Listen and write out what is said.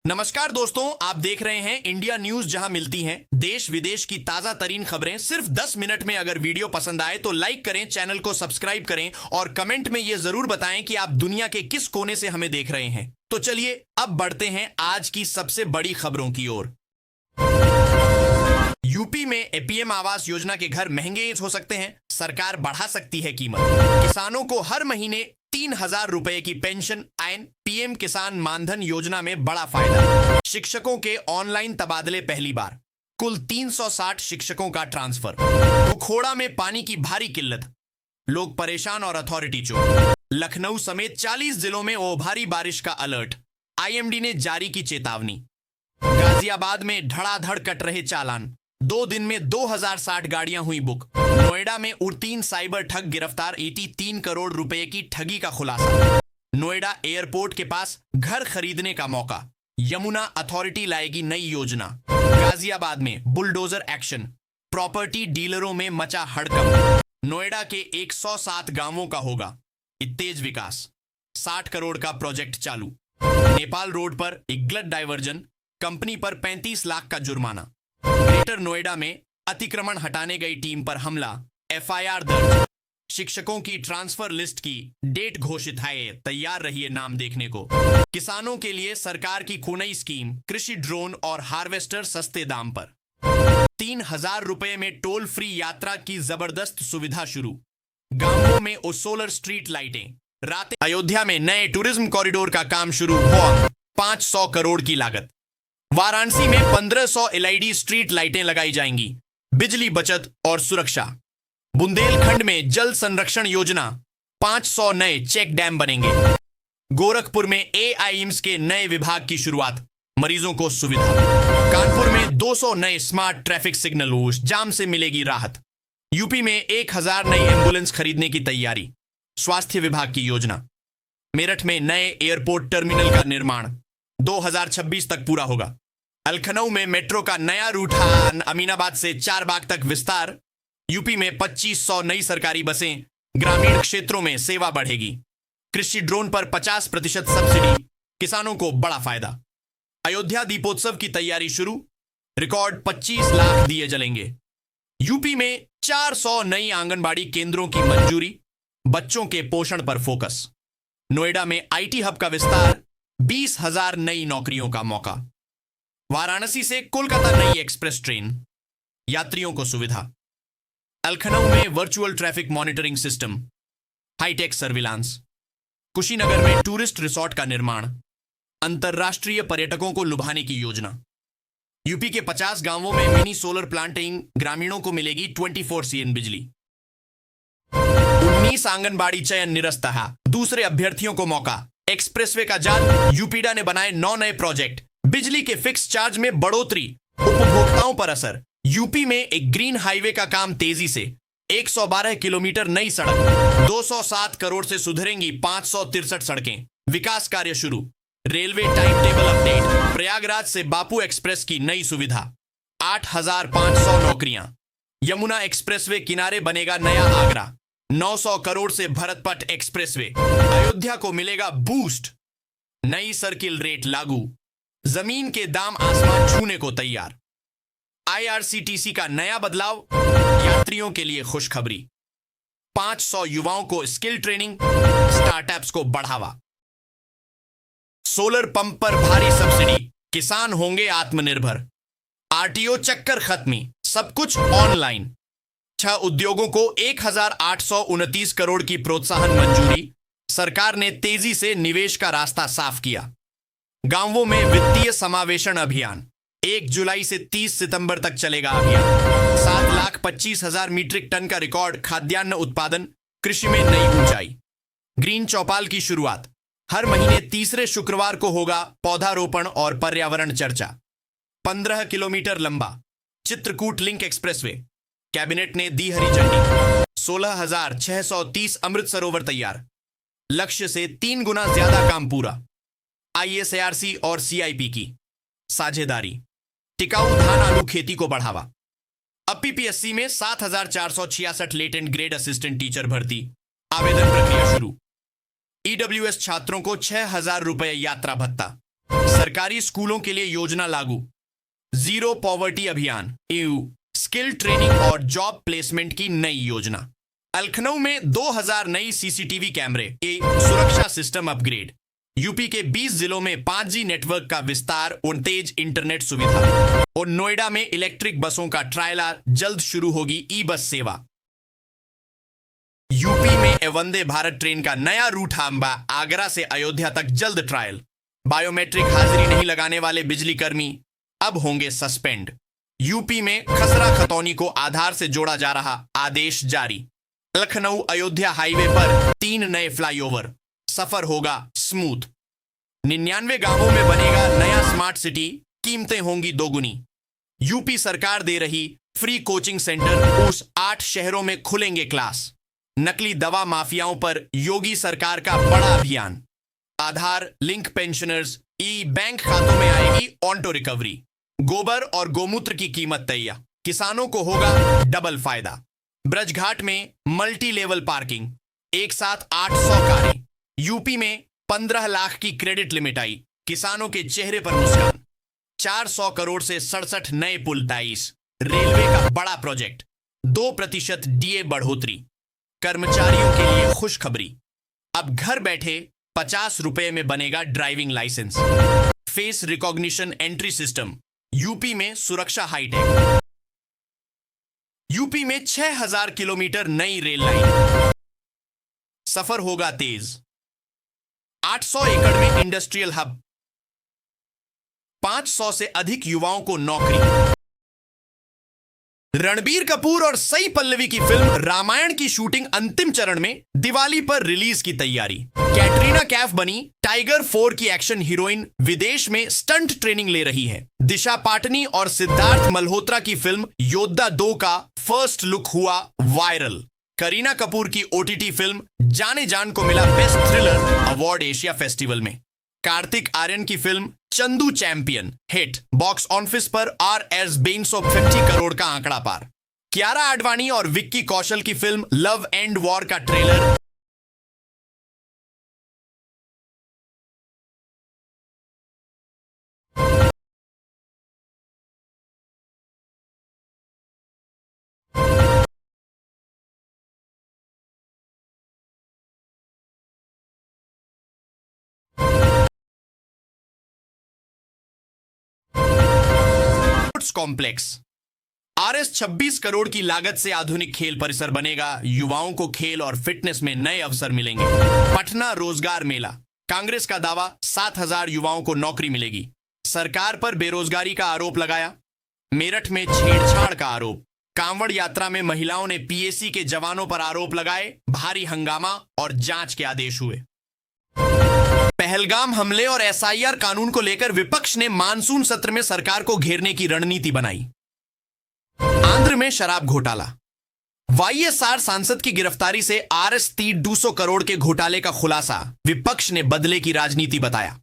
नमस्कार दोस्तों, आप देख रहे हैं इंडिया न्यूज, जहां मिलती हैं देश विदेश की ताजा तरीन खबरें सिर्फ 10 मिनट में। अगर वीडियो पसंद आए तो लाइक करें, चैनल को सब्सक्राइब करें और कमेंट में यह जरूर बताएं कि आप दुनिया के किस कोने से हमें देख रहे हैं। तो चलिए अब बढ़ते हैं आज की सबसे बड़ी खबरों की ओर। यूपी में एपीएम आवास योजना के घर महंगे हो सकते हैं, सरकार बढ़ा सकती है कीमत। किसानों को हर महीने 3,000 रुपए की पेंशन आयन, पीएम किसान मानधन योजना में बड़ा फायदा। शिक्षकों के ऑनलाइन तबादले पहली बार, कुल 360 शिक्षकों का ट्रांसफर। बुखोड़ा में पानी की भारी किल्लत, लोग परेशान और अथॉरिटी चुप। लखनऊ समेत 40 जिलों में भारी बारिश का अलर्ट, आईएमडी ने जारी की चेतावनी। गाजियाबाद में धड़ाधड़ कट रहे चालान, 2 दिन में 2060 गाड़ियां हुई बुक। नोएडा में 3 साइबर ठग गिरफ्तार, 83 करोड़ रुपए की ठगी का खुलासा। नोएडा एयरपोर्ट के पास घर खरीदने का मौका, यमुना अथॉरिटी लाएगी नई योजना। गाजियाबाद में बुलडोजर एक्शन, प्रॉपर्टी डीलरों में मचा हड़कंप। नोएडा के 107 गांवों का होगा तेज विकास, 60 करोड़ का प्रोजेक्ट चालू। नेपाल रोड पर एक गलत डायवर्जन, कंपनी पर 35 लाख का जुर्माना। ग्रेटर नोएडा में अतिक्रमण हटाने गई टीम पर हमला, एफआईआर दर्ज। शिक्षकों की ट्रांसफर लिस्ट की डेट घोषित है, तैयार रहिए नाम देखने को। किसानों के लिए सरकार की नई स्कीम, कृषि ड्रोन और हार्वेस्टर सस्ते दाम पर। 3,000 रुपए में टोल फ्री यात्रा की जबरदस्त सुविधा शुरू। गांवों में सोलर स्ट्रीट लाइटें, रातें। अयोध्या में नए टूरिज्म कॉरिडोर का काम शुरू हुआ, 500 करोड़ की लागत। वाराणसी में 1500 एलईडी स्ट्रीट लाइटें लगाई जाएंगी, बिजली बचत और सुरक्षा। बुंदेलखंड में जल संरक्षण योजना, 500 नए चेक डैम बनेंगे। गोरखपुर में एआईएम्स के नए विभाग की शुरुआत, मरीजों को सुविधा। कानपुर में 200 नए स्मार्ट ट्रैफिक सिग्नल, जाम से मिलेगी राहत। यूपी में 1000 नई एम्बुलेंस खरीदने की तैयारी, स्वास्थ्य विभाग की योजना। मेरठ में नए एयरपोर्ट टर्मिनल का निर्माण 2026 तक पूरा होगा। लखनऊ में मेट्रो का नया रूट, अमीनाबाद से चारबाग तक विस्तार। यूपी में 2500 नई सरकारी बसें, ग्रामीण क्षेत्रों में सेवा बढ़ेगी। कृषि ड्रोन पर 50% सब्सिडी, किसानों को बड़ा फायदा। अयोध्या दीपोत्सव की तैयारी शुरू, रिकॉर्ड 25 लाख दिए जलेंगे। यूपी में 400 नई आंगनबाड़ी केंद्रों की मंजूरी, बच्चों के पोषण पर फोकस। नोएडा में आईटी हब का विस्तार, 20,000 नई नौकरियों का मौका। वाराणसी से कोलकाता नई एक्सप्रेस ट्रेन, यात्रियों को सुविधा। लखनऊ में virtual traffic monitoring system, hi-tech surveillance. Kushinagar में टूरिस्ट रिसोर्ट का निर्माण, अंतर्राष्ट्रीय पर्यटकों को लुभाने की योजना। यूपी के 50 गांवों में मिनी सोलर प्लांटिंग, ग्रामीणों को मिलेगी 24/7 बिजली। 19 आंगनबाड़ी चयन निरस्त है, दूसरे अभ्यर्थियों को मौका। एक्सप्रेसवे का जाल, यूपीडा ने बनाए 9 नए प्रोजेक्ट। बिजली के फिक्स चार्ज में बढ़ोतरी, उपभोक्ताओं पर असर। यूपी में एक ग्रीन हाईवे का काम तेजी से, 112 किलोमीटर नई सड़क। 207 करोड़ से सुधरेंगी 563 सड़कें, विकास कार्य शुरू। Railway time table update, Prayagraj से बापू एक्सप्रेस की नई सुविधा, 8,500 नौकरियां। यमुना एक्सप्रेसवे किनारे बनेगा नया आगरा, 900 करोड़ से भरतपट एक्सप्रेसवे। अयोध्या को मिलेगा बूस्ट, नई सर्किल रेट लागू। जमीन के दाम आसमान छूने को तैयार। आईआरसीटीसी का नया बदलाव, यात्रियों के लिए खुशखबरी। 500 युवाओं को स्किल ट्रेनिंग, स्टार्टअप्स को बढ़ावा। सोलर पंप पर भारी सब्सिडी, किसान होंगे आत्मनिर्भर। आरटीओ चक्कर खत्मी, सब कुछ ऑनलाइन। 6 उद्योगों को 1829 करोड़ की प्रोत्साहन मंजूरी, सरकार ने तेजी से निवेश का रास्ता साफ किया। गांवों में वित्तीय समावेशन अभियान, 1 जुलाई से 30 सितंबर तक चलेगा अभियान। 7,25,000 मीट्रिक टन का रिकॉर्ड खाद्यान्न उत्पादन, कृषि में नई ऊंचाई। ग्रीन चौपाल की शुरुआत, हर महीने तीसरे शुक्रवार को होगा पौधारोपण और पर्यावरण चर्चा। 15 किलोमीटर लंबा चित्रकूट लिंक एक्सप्रेसवे, कैबिनेट ने दी हरी झंडी। 16,630 अमृत सरोवर तैयार, लक्ष्य से 3 गुना ज्यादा काम पूरा। आईएसआरसी और सीआईपी की साझेदारी, टिकाऊ धान आलू खेती को बढ़ावा। अब पीपीएससी में 7,466 लेटेंट ग्रेड असिस्टेंट टीचर भर्ती, आवेदन प्रक्रिया शुरू। ईडब्ल्यूएस छात्रों को 6,000 रुपए यात्रा भत्ता। सरकारी स्कूलों के लिए योजना लागू, जीरो पॉवर्टी अभियान, स्किल ट्रेनिंग और जॉब प्लेसमेंट की नई योजना। लखनऊ में 2000 नई सीसीटीवी कैमरे, सुरक्षा सिस्टम अपग्रेड। यूपी के 20 जिलों में 5G नेटवर्क का विस्तार और तेज इंटरनेट सुविधा। और नोएडा में इलेक्ट्रिक बसों का ट्रायल जल्द शुरू होगी ई-बस सेवा। यूपी में वंदे भारत ट्रेन का नया रूट आगरा से अयोध्या तक जल्द ट्रायल। बायोमेट्रिक हाजिरी नहीं लगाने वाले बिजली कर्मी अब होंगे सस्पेंड। यूपी में खसरा खतौनी को आधार से जोड़ा जा रहा, आदेश जारी। लखनऊ अयोध्या हाईवे पर 3 नए फ्लाईओवर, सफर होगा स्मूथ। 99 गांवों में बनेगा नया स्मार्ट सिटी, कीमतें होंगी दोगुनी। यूपी सरकार दे रही फ्री कोचिंग सेंटर, उस 8 शहरों में खुलेंगे क्लास। नकली दवा माफियाओं पर योगी सरकार का बड़ा अभियान। आधार लिंक पेंशनर्स बैंक खातों में आएगी ऑन्टो रिकवरी। गोबर और गोमूत्र की कीमत तय, किसानों को होगा डबल फायदा। ब्रजघाट में मल्टी लेवल पार्किंग, एक साथ 800 कारें। यूपी में 15 लाख की क्रेडिट लिमिट आई, किसानों के चेहरे पर मुस्कान। 400 करोड़ से 67 नए पुल 23। रेलवे का बड़ा प्रोजेक्ट, 2% डीए बढ़ोतरी। कर्मचारियों के लिए खुशखबरी, अब घर बैठे 50 रुपए में बनेगा driving licence. Face recognition entry system, UP में सुरक्षा हाईटेक। यूपी में 6000 किलोमीटर नई रेल लाइन, सफर होगा तेज। 800 एकड़ में इंडस्ट्रियल हब, 500 से अधिक युवाओं को नौकरी। रणबीर कपूर और सई पल्लवी की फिल्म रामायण की शूटिंग अंतिम चरण में, दिवाली पर रिलीज की तैयारी। कैटरीना कैफ बनी टाइगर 4 की एक्शन हीरोइन, विदेश में स्टंट ट्रेनिंग ले रही है। दिशा पाटनी और सिद्धार्थ मल्होत्रा की फिल्म योद्धा 2 का फर्स्ट लुक हुआ वायरल। करीना कपूर की ओटीटी फिल्म जाने जान को मिला best thriller award Asia festival में। कार्तिक आर्यन की film Chandu champion hit, box office पर RS 250 करोड़ का आंकड़ा पार। कियारा आडवाणी और विक्की कौशल की फिल्म लव एंड वॉर का ट्रेलर कॉम्प्लेक्स। RS 26 करोड़ की लागत से आधुनिक खेल परिसर बनेगा, युवाओं को खेल और फिटनेस में नए अवसर मिलेंगे। पटना रोजगार मेला, कांग्रेस का दावा 7000 युवाओं को नौकरी मिलेगी। सरकार पर बेरोजगारी का आरोप लगाया। मेरठ में छेड़छाड़ का आरोप। कांवड़ यात्रा में महिलाओं ने PAC के जवानों पर आरोप लगाए, भारी हंगामा और जांच के आदेश हुए। पहलगाम हमले और SIR कानून को लेकर विपक्ष ने मानसून सत्र में सरकार को घेरने की रणनीति बनाई। आंध्र में शराब घोटाला, YSR सांसद की गिरफ्तारी से RS 200 करोड़ के घोटाले का खुलासा, विपक्ष ने बदले की राजनीति बताया।